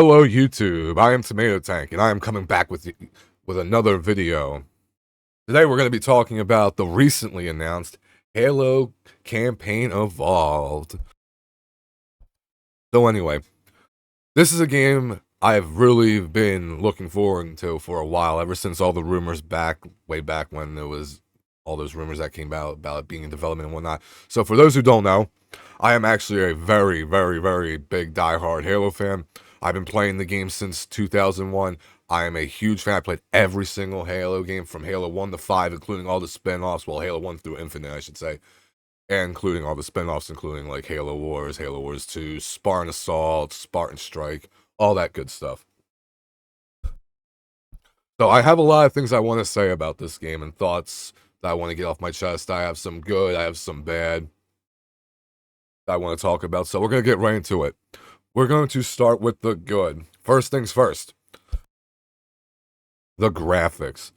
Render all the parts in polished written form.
Hello YouTube, I am Tomato Tank, and I am coming back with another video. Today we're going to be talking about the recently announced Halo Campaign Evolved. So anyway, this is a game I've really been looking forward to for a while, ever since all the rumors way back when there was all those rumors that came out about it being in development and whatnot. So for those who don't know, I am actually a very, very, very big diehard Halo fan. I've been playing the game since 2001. I am a huge fan. I played every single Halo game from Halo 1 to 5, including all the spin-offs, well, Halo 1 through Infinite, I should say, and including all the spin-offs, including like Halo Wars 2, Spartan Assault, Spartan Strike, all that good stuff. So I have a lot of things I want to say about this game and thoughts that I want to get off my chest. I have some good, I have some bad that I want to talk about. So we're going to get right into it. We're going to start with the good. First things first. The graphics.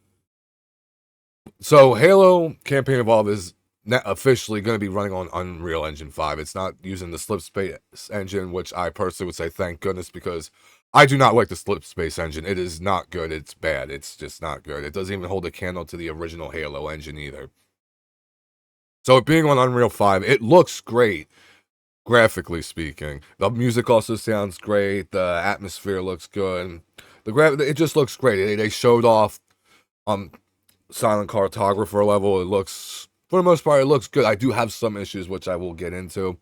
So Halo Campaign Evolved is officially going to be running on Unreal Engine 5. It's not using the Slipspace engine, which I personally would say thank goodness, because I do not like the Slipspace engine. It is not good. It's bad. It's just not good. It doesn't even hold a candle to the original Halo engine either. So it being on Unreal 5, it looks great, graphically speaking. The music also sounds great. The atmosphere looks good. It just looks great. They showed off silent cartographer level. It looks, for the most part, it looks good. I do have some issues, which I will get into.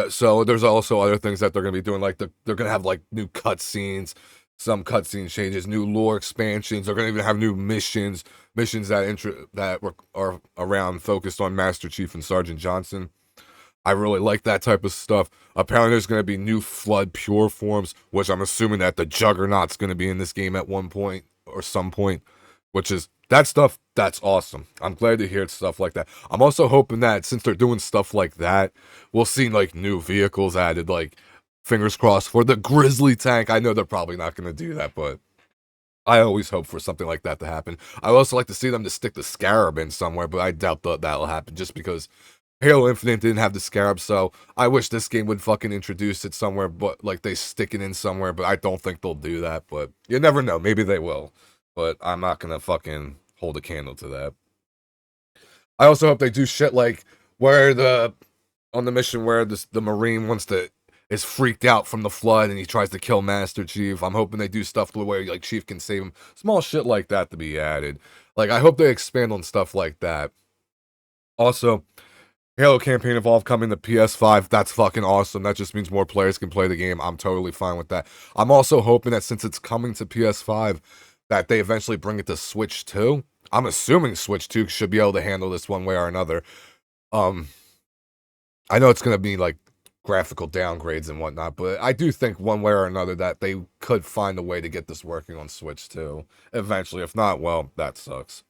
So there's also other things that they're going to be doing, like they're going to have like new cutscenes, some cutscene changes, new lore expansions. They're going to even have new missions that are around focused on Master Chief and Sergeant Johnson. I really like that type of stuff. Apparently, there's going to be new Flood Pure forms, which I'm assuming that the Juggernaut's going to be in this game at one point or some point, which is that stuff. That's awesome. I'm glad to hear stuff like that. I'm also hoping that since they're doing stuff like that, we'll see like new vehicles added, like fingers crossed for the Grizzly tank. I know they're probably not going to do that, but I always hope for something like that to happen. I would also like to see them to stick the Scarab in somewhere, but I doubt that'll happen just because Halo Infinite didn't have the Scarab, so I wish this game would fucking introduce it somewhere, but like they stick it in somewhere, but I don't think they'll do that, but you never know. Maybe they will, but I'm not gonna fucking hold a candle to that. I also hope they do shit like where on the mission where the Marine is freaked out from the flood and he tries to kill Master Chief. I'm hoping they do stuff where like Chief can save him. Small shit like that to be added. Like I hope they expand on stuff like that. Also, Halo Campaign Evolved coming to PS5. That's fucking awesome. That just means more players can play the game. I'm totally fine with that. I'm also hoping that since it's coming to PS5, that they eventually bring it to Switch 2. I'm assuming Switch 2 should be able to handle this one way or another. I know it's going to be like graphical downgrades and whatnot, but I do think one way or another that they could find a way to get this working on Switch 2 eventually. If not, well, that sucks.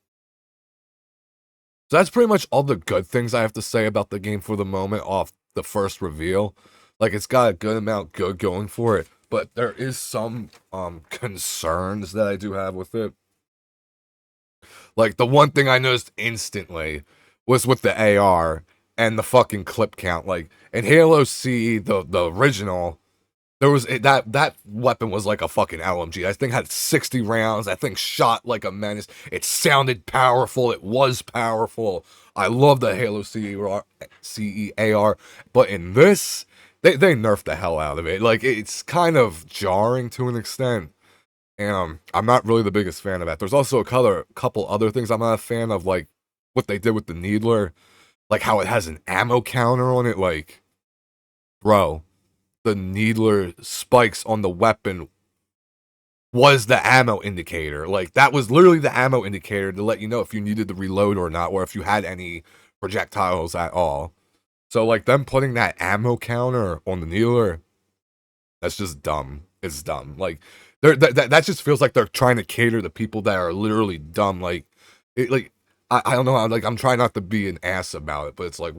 So that's pretty much all the good things I have to say about the game for the moment off the first reveal. Like it's got a good amount good going for it, but there is some concerns that I do have with it. Like the one thing I noticed instantly was with the AR and the fucking clip count. Like in Halo C, the original, there was that weapon was like a fucking LMG. That thing had 60 rounds. That thing shot like a menace. It sounded powerful. It was powerful. I love the Halo CEAR, but in this, they nerfed the hell out of it. Like it's kind of jarring to an extent. And I'm not really the biggest fan of that. There's also a couple other things I'm not a fan of, like what they did with the Needler, like how it has an ammo counter on it. Like, bro, the Needler spikes on the weapon was the ammo indicator. Like that was literally the ammo indicator to let you know if you needed to reload or not, or if you had any projectiles at all. So like them putting that ammo counter on the Needler, that's just dumb. It's dumb. Like that just feels like they're trying to cater to people that are literally dumb. I don't know how, like I'm trying not to be an ass about it, but it's like,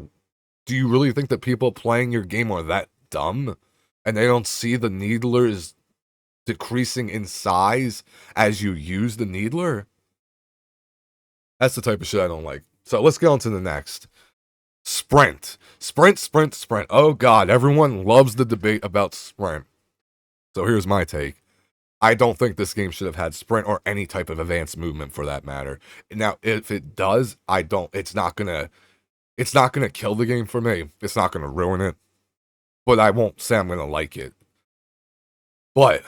do you really think that people playing your game are that dumb? And they don't see the Needler is decreasing in size as you use the Needler? That's the type of shit I don't like. So let's get on to the next. Sprint. Sprint. Oh god, everyone loves the debate about Sprint. So here's my take. I don't think this game should have had sprint or any type of advanced movement for that matter. Now, if it does, it's not gonna kill the game for me. It's not gonna ruin it. But I won't say I'm gonna like it. But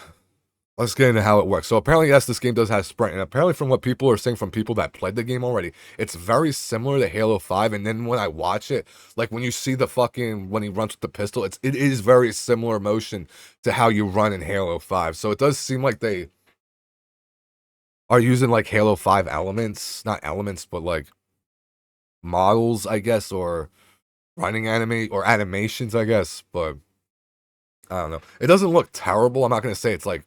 let's get into how it works. So apparently, yes, this game does have sprint, and apparently from what people are saying from people that played the game already, it's very similar to Halo 5, and then when I watch it, like when you see when he runs with the pistol, it is very similar motion to how you run in Halo 5. So it does seem like they are using like Halo 5 elements, not elements, but like models, I guess, or running animations, I guess, but I don't know. It doesn't look terrible. I'm not going to say it's like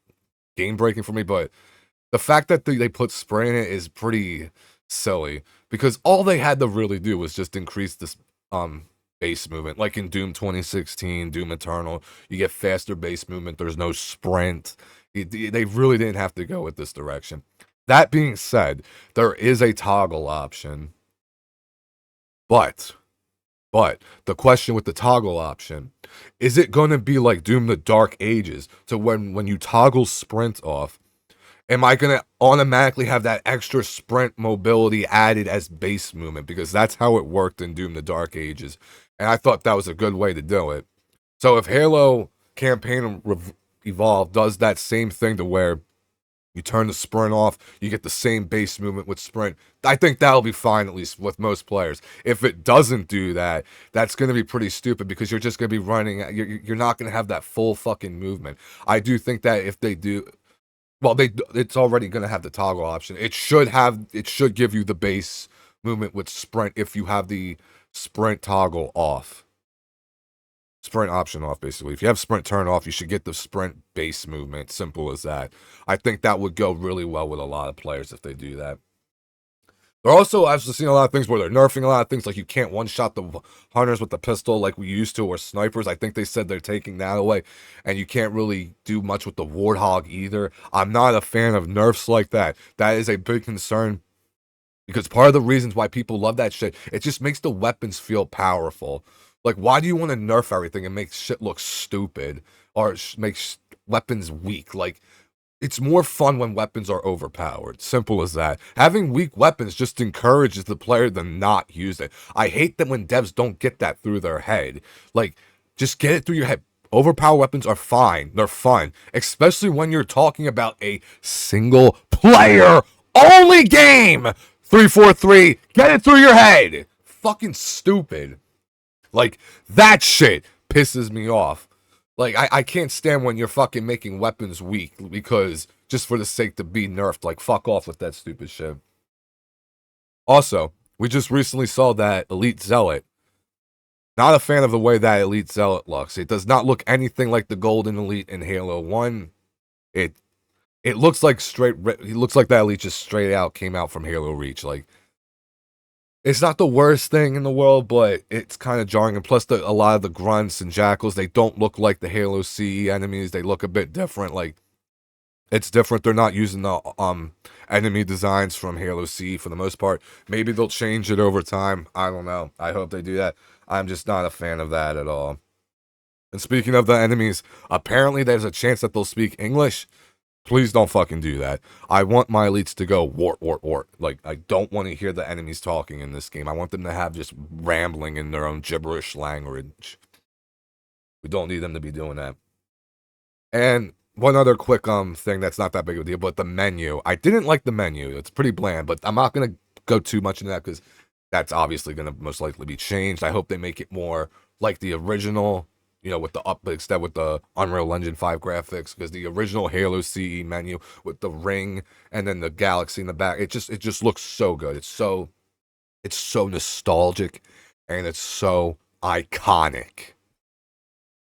game breaking for me, but the fact that they put spray in it is pretty silly because all they had to really do was just increase this base movement. Like in Doom 2016, Doom Eternal, you get faster base movement. There's no sprint. They really didn't have to go with this direction. That being said, there is a toggle option, but the question with the toggle option, is it going to be like Doom the Dark Ages? So when you toggle sprint off, am I going to automatically have that extra sprint mobility added as base movement? Because that's how it worked in Doom the Dark Ages. And I thought that was a good way to do it. So if Halo Campaign Evolved does that same thing to where you turn the sprint off, you get the same base movement with sprint, I think that'll be fine, at least with most players. If it doesn't do that, that's going to be pretty stupid because you're just going to be running, you're not going to have that full fucking movement. I do think that if they do, well, it's already going to have the toggle option. It should give you the base movement with sprint if you have the sprint toggle off. Sprint option off, basically. If you have sprint turned off, you should get the sprint base movement. Simple as that. I think that would go really well with a lot of players if they do that. They're also, I've seen a lot of things where they're nerfing a lot of things, like you can't one-shot the hunters with the pistol like we used to, or snipers. I think they said they're taking that away, and you can't really do much with the Warthog either. I'm not a fan of nerfs like that. That is a big concern, because part of the reasons why people love that shit, it just makes the weapons feel powerful. Like, why do you want to nerf everything and make shit look stupid, or make weapons weak? Like, it's more fun when weapons are overpowered. Simple as that. Having weak weapons just encourages the player to not use it. I hate that when devs don't get that through their head. Like, just get it through your head. Overpowered weapons are fine. They're fun. Especially when you're talking about a single player only game. 343. Get it through your head. Fucking stupid. Like, that shit pisses me off. Like, I can't stand when you're fucking making weapons weak because just for the sake to be nerfed. Like, fuck off with that stupid shit. Also, we just recently saw that Elite Zealot. Not a fan of the way that Elite Zealot looks. It does not look anything like the Golden Elite in Halo 1. It looks like it looks like that Elite just straight out came out from Halo Reach. Like, it's not the worst thing in the world, but it's kind of jarring. And plus, a lot of the grunts and jackals, they don't look like the Halo CE enemies. They look a bit different. Like, it's different. They're not using the enemy designs from Halo CE for the most part. Maybe they'll change it over time. I don't know. I hope they do that. I'm just not a fan of that at all. And speaking of the enemies, apparently there's a chance that they'll speak English. Please don't fucking do that. I want my elites to go wart, wart, wart. Like, I don't want to hear the enemies talking in this game. I want them to have just rambling in their own gibberish language. We don't need them to be doing that. And one other quick thing that's not that big of a deal, but the menu. I didn't like the menu. It's pretty bland, but I'm not going to go too much into that because that's obviously going to most likely be changed. I hope they make it more like the original, you know, with the Unreal Engine 5 graphics, because the original Halo CE menu with the ring and then the galaxy in the back, it just looks so good. It's so nostalgic and it's so iconic.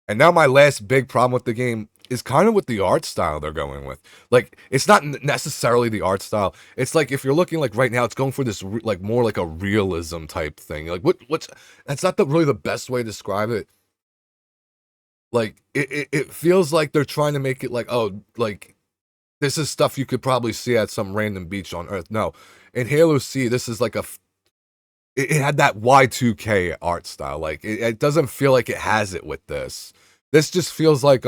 And now my last big problem with the game is kind of with the art style they're going with. Like, it's not necessarily the art style. It's like, if you're looking like right now, it's going for this like more like a realism type thing. Like, what's that's not really the best way to describe it. Like, it feels like they're trying to make it like, oh, like, this is stuff you could probably see at some random beach on Earth. No, in Halo C, this is like it had that Y2K art style. Like, it doesn't feel like it has it with this. This just feels like,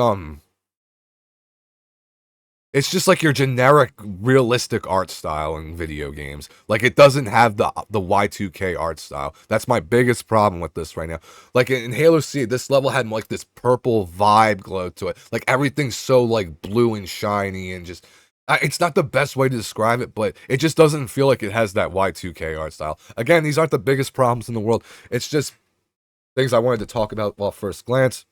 It's just like your generic realistic art style in video games. Like it doesn't have the Y2K art style. That's my biggest problem with this right now. Like in Halo C, this level had like this purple vibe glow to it. Like everything's so like blue and shiny and just it's not the best way to describe it, but it just doesn't feel like it has that Y2K art style. Again, these aren't the biggest problems in the world. It's just things I wanted to talk about while first glance.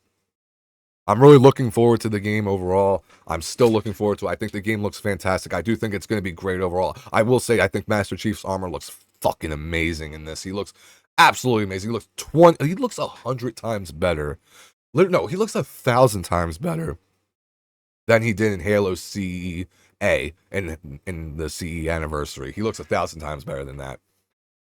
I'm really looking forward to the game overall. I'm still looking forward to it. I think the game looks fantastic. I do think it's going to be great overall. I will say I think Master Chief's armor looks fucking amazing in this. He looks absolutely amazing. He looks 100 times better. No, he looks 1,000 times better than he did in Halo CE in the CE anniversary. He looks 1,000 times better than that.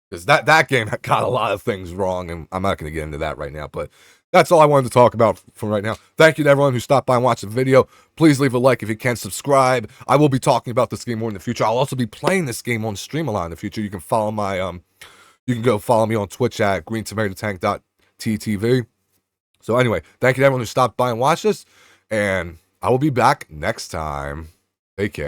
Because that game got a lot of things wrong, and I'm not going to get into that right now, but that's all I wanted to talk about for right now. Thank you to everyone who stopped by and watched the video. Please leave a like if you can, subscribe. I will be talking about this game more in the future. I'll also be playing this game on stream a lot in the future. You can follow my you can go follow me on Twitch at greentomatotank.ttv. So anyway, thank you to everyone who stopped by and watched this, and I will be back next time. Take care.